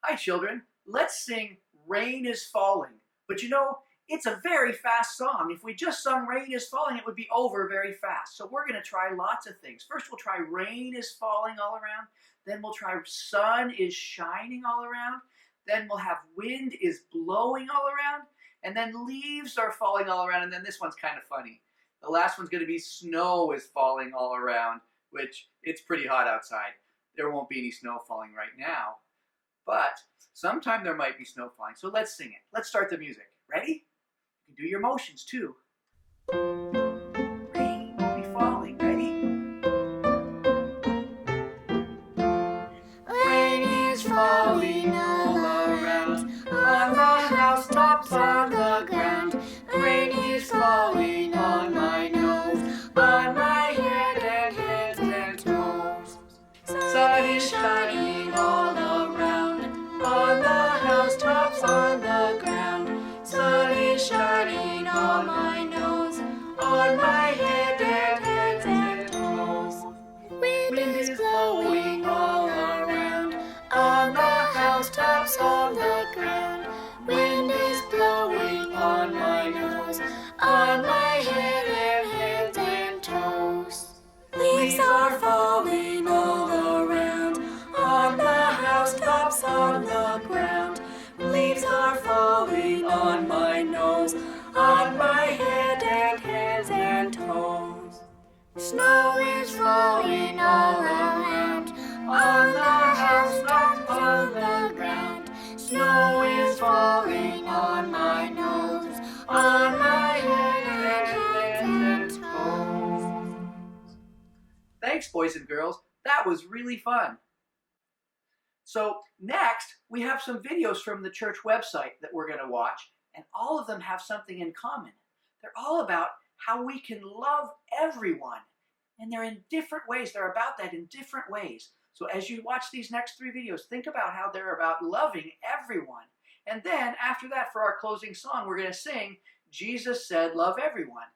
Hi, children. Let's sing Rain is Falling. But you know, it's a very fast song. If we just sung Rain is Falling, it would be over very fast. So we're going to try lots of things. First, we'll try Rain is Falling all around. Then we'll try Sun is Shining all around. Then we'll have Wind is Blowing all around. And then Leaves are falling all around. And then this one's kind of funny. The last one's going to be Snow is Falling all around, which it's pretty hot outside. There won't be any snow falling right now. But sometime there might be snow falling, so let's sing it. Let's start the music. Ready? You can do your motions too. Rain will be falling. Ready? Rain is falling all around, on the housetops, on the ground. Rain is falling on my nose, on my head and hands and toes. Sun is shining all around, on the housetops, on the ground. Sun is shining on my nose, on my head and hands and toes. Wind is blowing all around, on the housetops, on the ground. Wind is blowing on my nose, on my head and hands and toes. Leaves are falling all around, on the housetops, on the ground. Leaves are falling on my nose, on my head and hands and toes. Snow is falling all around, on the housetops, on the ground. Snow is falling on my nose, on my head and hands and toes. Thanks, boys and girls. That was really fun. So next, we have some videos from the church website that we're going to watch, and all of them have something in common. They're all about how we can love everyone, and they're in different ways. They're about that in different ways. So as you watch these next 3 videos, think about how they're about loving everyone. And then after that, for our closing song, we're going to sing Jesus Said Love Everyone.